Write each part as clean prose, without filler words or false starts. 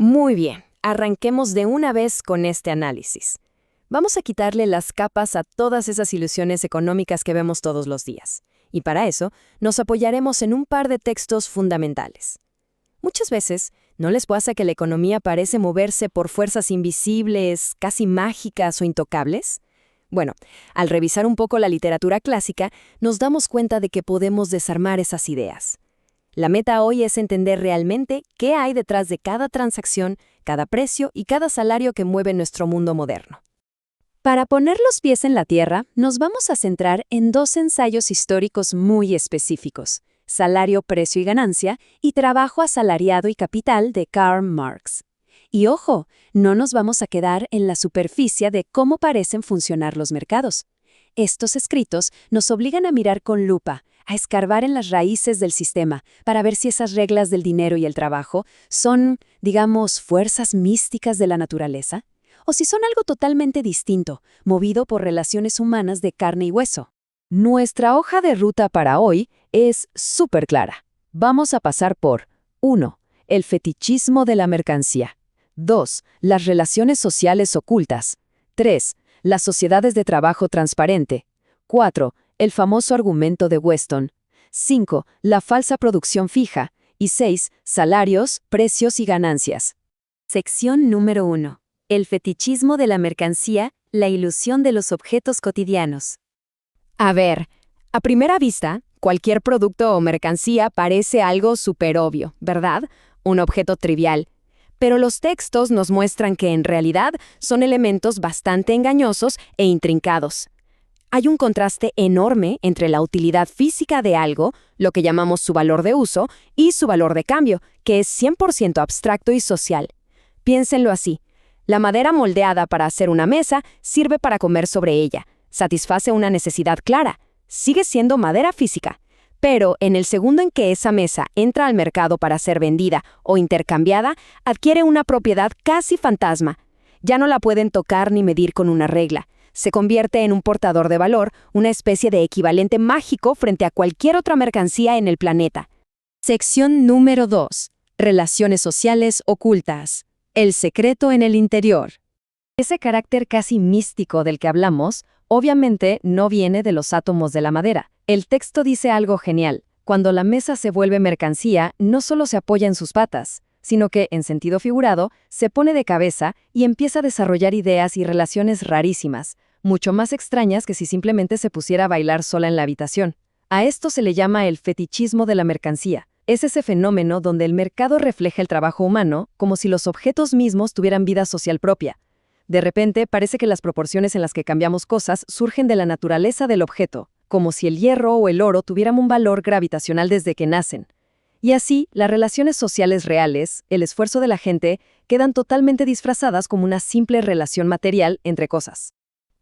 Muy bien, arranquemos de una vez con este análisis. Vamos a quitarle las capas a todas esas ilusiones económicas que vemos todos los días. Y para eso, nos apoyaremos en un par de textos fundamentales. Muchas veces, ¿no les pasa que la economía parece moverse por fuerzas invisibles, casi mágicas o intocables? Bueno, al revisar un poco la literatura clásica, nos damos cuenta de que podemos desarmar esas ideas. La meta hoy es entender realmente qué hay detrás de cada transacción, cada precio y cada salario que mueve nuestro mundo moderno. Para poner los pies en la tierra, nos vamos a centrar en dos ensayos históricos muy específicos: Salario, Precio y Ganancia y Trabajo asalariado y Capital de Karl Marx. Y ojo, no nos vamos a quedar en la superficie de cómo parecen funcionar los mercados. Estos escritos nos obligan a mirar con lupa, a escarbar en las raíces del sistema para ver si esas reglas del dinero y el trabajo son, digamos, fuerzas místicas de la naturaleza, o si son algo totalmente distinto, movido por relaciones humanas de carne y hueso. Nuestra hoja de ruta para hoy es súper clara. Vamos a pasar por 1. El fetichismo de la mercancía. 2. Las relaciones sociales ocultas. 3. Las sociedades de trabajo transparente. 4. El famoso argumento de Weston. 5. La falsa producción fija. Y 6. Salarios, precios y ganancias. Sección número 1. El fetichismo de la mercancía, la ilusión de los objetos cotidianos. A ver, a primera vista, cualquier producto o mercancía parece algo súper obvio, ¿verdad? Un objeto trivial. Pero los textos nos muestran que en realidad son elementos bastante engañosos e intrincados. Hay un contraste enorme entre la utilidad física de algo, lo que llamamos su valor de uso, y su valor de cambio, que es 100% abstracto y social. Piénsenlo así. La madera moldeada para hacer una mesa sirve para comer sobre ella. Satisface una necesidad clara. Sigue siendo madera física. Pero en el segundo en que esa mesa entra al mercado para ser vendida o intercambiada, adquiere una propiedad casi fantasma. Ya no la pueden tocar ni medir con una regla. Se convierte en un portador de valor, una especie de equivalente mágico frente a cualquier otra mercancía en el planeta. Sección número 2. Relaciones sociales ocultas. El secreto en el interior. Ese carácter casi místico del que hablamos, obviamente no viene de los átomos de la madera. El texto dice algo genial. Cuando la mesa se vuelve mercancía, no solo se apoya en sus patas, sino que, en sentido figurado, se pone de cabeza y empieza a desarrollar ideas y relaciones rarísimas, mucho más extrañas que si simplemente se pusiera a bailar sola en la habitación. A esto se le llama el fetichismo de la mercancía. Es ese fenómeno donde el mercado refleja el trabajo humano, como si los objetos mismos tuvieran vida social propia. De repente, parece que las proporciones en las que cambiamos cosas surgen de la naturaleza del objeto, como si el hierro o el oro tuvieran un valor gravitacional desde que nacen. Y así, las relaciones sociales reales, el esfuerzo de la gente, quedan totalmente disfrazadas como una simple relación material entre cosas.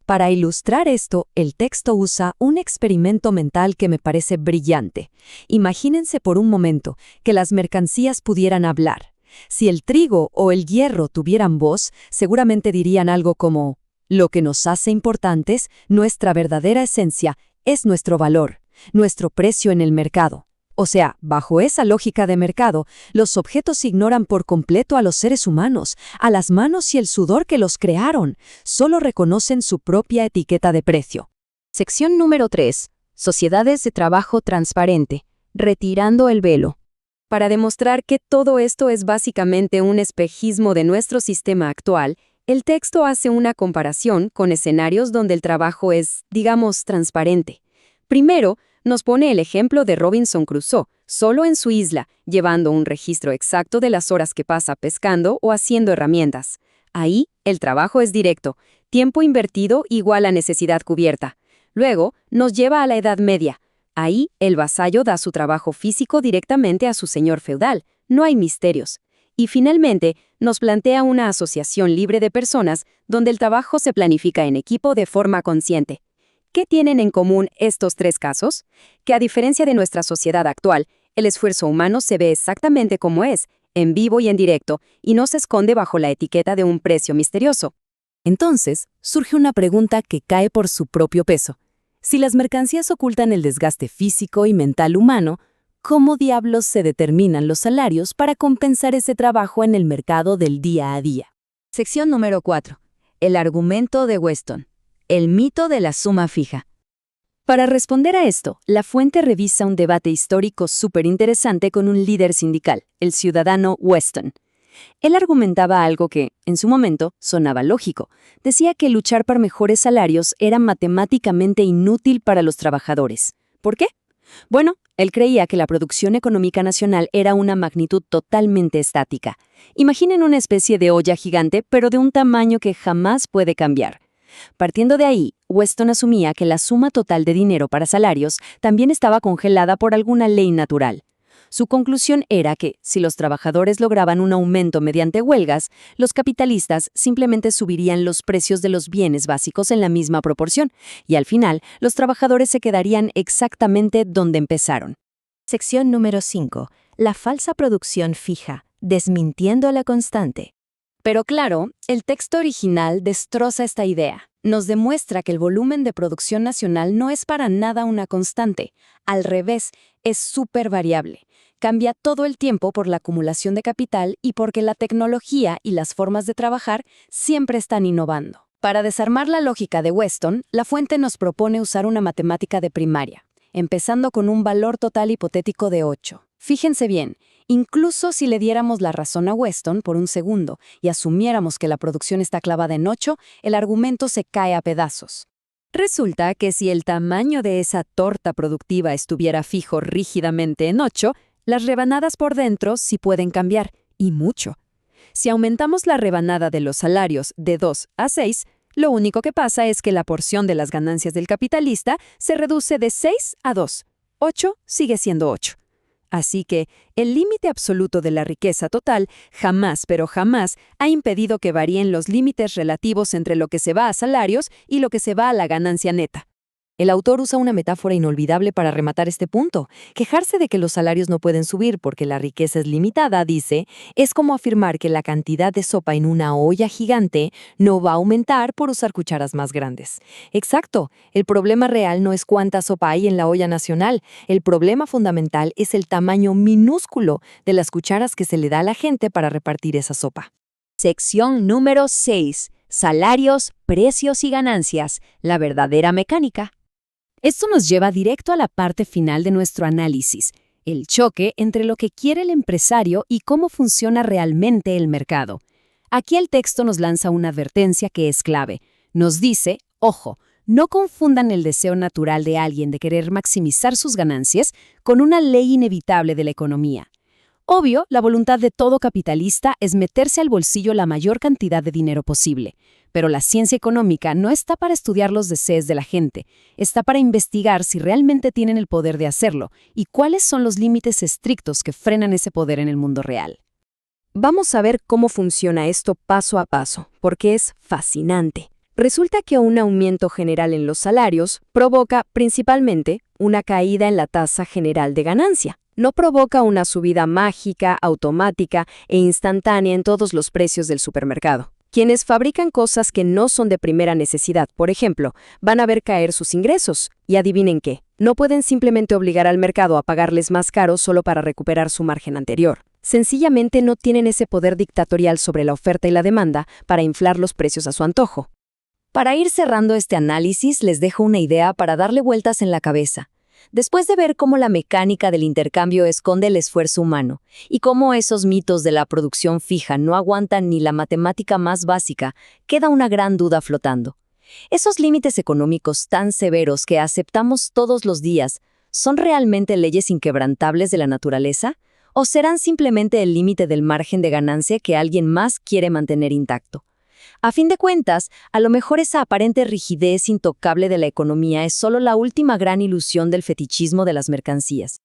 Para ilustrar esto, el texto usa un experimento mental que me parece brillante. Imagínense por un momento que las mercancías pudieran hablar. Si el trigo o el hierro tuvieran voz, seguramente dirían algo como: lo que nos hace importantes, nuestra verdadera esencia, es nuestro valor, nuestro precio en el mercado. O sea, bajo esa lógica de mercado, los objetos ignoran por completo a los seres humanos, a las manos y el sudor que los crearon. Solo reconocen su propia etiqueta de precio. Sección número 3. Sociedades de trabajo transparente. Retirando el velo. Para demostrar que todo esto es básicamente un espejismo de nuestro sistema actual, el texto hace una comparación con escenarios donde el trabajo es, digamos, transparente. Primero, nos pone el ejemplo de Robinson Crusoe, solo en su isla, llevando un registro exacto de las horas que pasa pescando o haciendo herramientas. Ahí, el trabajo es directo, tiempo invertido igual a necesidad cubierta. Luego, nos lleva a la Edad Media. Ahí, el vasallo da su trabajo físico directamente a su señor feudal, no hay misterios. Y finalmente, nos plantea una asociación libre de personas donde el trabajo se planifica en equipo de forma consciente. ¿Qué tienen en común estos tres casos? Que a diferencia de nuestra sociedad actual, el esfuerzo humano se ve exactamente como es, en vivo y en directo, y no se esconde bajo la etiqueta de un precio misterioso. Entonces, surge una pregunta que cae por su propio peso. Si las mercancías ocultan el desgaste físico y mental humano, ¿cómo diablos se determinan los salarios para compensar ese trabajo en el mercado del día a día? Sección número 4. El argumento de Weston. El mito de la suma fija. Para responder a esto, la fuente revisa un debate histórico súper interesante con un líder sindical, el ciudadano Weston. Él argumentaba algo que, en su momento, sonaba lógico. Decía que luchar por mejores salarios era matemáticamente inútil para los trabajadores. ¿Por qué? Bueno, él creía que la producción económica nacional era una magnitud totalmente estática. Imaginen una especie de olla gigante, pero de un tamaño que jamás puede cambiar. Partiendo de ahí, Weston asumía que la suma total de dinero para salarios también estaba congelada por alguna ley natural. Su conclusión era que, si los trabajadores lograban un aumento mediante huelgas, los capitalistas simplemente subirían los precios de los bienes básicos en la misma proporción, y al final, los trabajadores se quedarían exactamente donde empezaron. Sección número 5. La falsa producción fija, desmintiendo la constante. Pero claro, el texto original destroza esta idea. Nos demuestra que el volumen de producción nacional no es para nada una constante. Al revés, es súper variable. Cambia todo el tiempo por la acumulación de capital y porque la tecnología y las formas de trabajar siempre están innovando. Para desarmar la lógica de Weston, la fuente nos propone usar una matemática de primaria, empezando con un valor total hipotético de 8. Fíjense bien, incluso si le diéramos la razón a Weston por un segundo y asumiéramos que la producción está clavada en 8, el argumento se cae a pedazos. Resulta que si el tamaño de esa torta productiva estuviera fijo rígidamente en 8, las rebanadas por dentro sí pueden cambiar, y mucho. Si aumentamos la rebanada de los salarios de 2 a 6, lo único que pasa es que la porción de las ganancias del capitalista se reduce de 6 a 2. 8 sigue siendo 8. Así que el límite absoluto de la riqueza total jamás, pero jamás, ha impedido que varíen los límites relativos entre lo que se va a salarios y lo que se va a la ganancia neta. El autor usa una metáfora inolvidable para rematar este punto. Quejarse de que los salarios no pueden subir porque la riqueza es limitada, dice, es como afirmar que la cantidad de sopa en una olla gigante no va a aumentar por usar cucharas más grandes. Exacto, el problema real no es cuánta sopa hay en la olla nacional. El problema fundamental es el tamaño minúsculo de las cucharas que se le da a la gente para repartir esa sopa. Sección número 6. Salarios, precios y ganancias. La verdadera mecánica. Esto nos lleva directo a la parte final de nuestro análisis, el choque entre lo que quiere el empresario y cómo funciona realmente el mercado. Aquí el texto nos lanza una advertencia que es clave. Nos dice, ojo, no confundan el deseo natural de alguien de querer maximizar sus ganancias con una ley inevitable de la economía. Obvio, la voluntad de todo capitalista es meterse al bolsillo la mayor cantidad de dinero posible. Pero la ciencia económica no está para estudiar los deseos de la gente, está para investigar si realmente tienen el poder de hacerlo y cuáles son los límites estrictos que frenan ese poder en el mundo real. Vamos a ver cómo funciona esto paso a paso, porque es fascinante. Resulta que un aumento general en los salarios provoca principalmente una caída en la tasa general de ganancia. No provoca una subida mágica, automática e instantánea en todos los precios del supermercado. Quienes fabrican cosas que no son de primera necesidad, por ejemplo, van a ver caer sus ingresos. Y adivinen qué, no pueden simplemente obligar al mercado a pagarles más caro solo para recuperar su margen anterior. Sencillamente no tienen ese poder dictatorial sobre la oferta y la demanda para inflar los precios a su antojo. Para ir cerrando este análisis, les dejo una idea para darle vueltas en la cabeza. Después de ver cómo la mecánica del intercambio esconde el esfuerzo humano y cómo esos mitos de la producción fija no aguantan ni la matemática más básica, queda una gran duda flotando. ¿Esos límites económicos tan severos que aceptamos todos los días son realmente leyes inquebrantables de la naturaleza? ¿O serán simplemente el límite del margen de ganancia que alguien más quiere mantener intacto? A fin de cuentas, a lo mejor esa aparente rigidez intocable de la economía es solo la última gran ilusión del fetichismo de las mercancías.